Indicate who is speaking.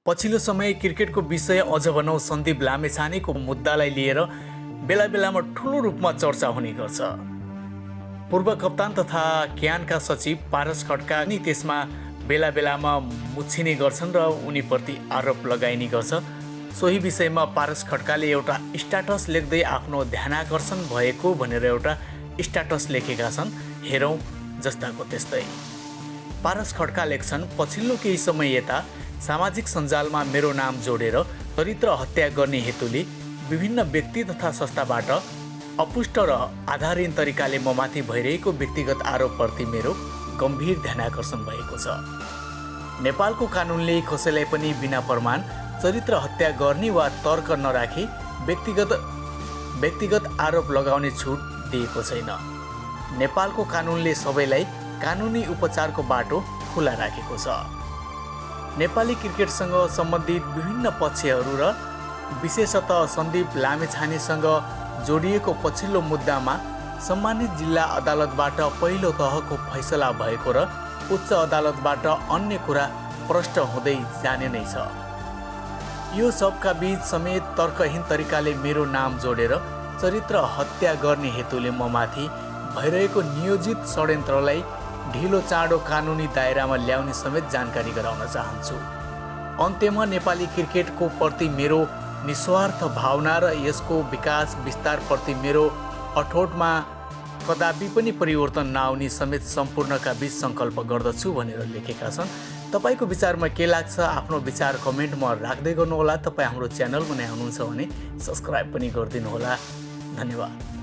Speaker 1: पछिल्लो समय क्रिकेटको विषय अझ भनौँ सन्दीप लामेछानेको मुद्दालाई लिएर बेला बेलामा ठुलो रूपमा चर्चा हुने गर्छ। पूर्व कप्तान तथा क्यानका सचिव पारस खड्का नि त्यसमा बेला बेलामा मुछिने गर्छन् र उनीप्रति आरोप लगाइने गर्छ। सोही विषयमा पारस खड्काले एउटा स्ट्याटस लेख्दै आफ्नो ध्यानाकर्षण भएको भनेर एउटा स्ट्याटस लेखेका छन्। हेरौँ जस्ताको त्यस्तै। पारस खड्का लेख्छन्, पछिल्लो केही समय यता सामाजिक सञ्जालमा मेरो नाम जोडेर चरित्र हत्या गर्ने हेतुले विभिन्न व्यक्ति तथा संस्थाबाट अपुष्ट र आधारहीन तरिकाले ममाथि भइरहेको व्यक्तिगत आरोपप्रति मेरो गम्भीर ध्यानाकर्षण भएको छ। नेपालको कानुनले कसैलाई पनि बिना प्रमाण चरित्र हत्या गर्ने वा तर्क नराखी व्यक्तिगत आरोप लगाउने छुट दिएको छैन। नेपालको कानुनले सबैलाई कानुनी उपचारको बाटो खुला राखेको छ। नेपाली क्रिकेटसँग सम्बन्धित विभिन्न पक्षहरू र विशेषतः सन्दीप लामेछानेसँग जोडिएको पछिल्लो मुद्दामा सम्मानित जिल्ला अदालतबाट पहिलो तहको फैसला भएको र उच्च अदालतबाट अन्य कुरा प्रष्ट हुँदै जाने नै छ। यो सबका बीच समेत तर्कहीन तरिकाले मेरो नाम जोडेर चरित्र हत्या गर्ने हेतुले ममाथि भइरहेको नियोजित षड्यन्त्रलाई ढिलो चाँडो कानुनी दायरामा ल्याउने समेत जानकारी गराउन चाहन्छु। अन्त्यमा नेपाली क्रिकेटको प्रति मेरो निस्वार्थ भावना र यसको विकास विस्तारप्रति मेरो अठोटमा कदापि पनि परिवर्तन नआउने समेत सम्पूर्णका बीच सङ्कल्प गर्दछु भनेर लेखेका छन्। तपाईको विचारमा के लाग्छ? आफ्नो विचार कमेन्टमा राख्दै गर्नुहोला। तपाईँ हाम्रो च्यानलमा नयाँ हुनुहुन्छ भने सब्सक्राइब पनि गरिदिनुहोला। धन्यवाद।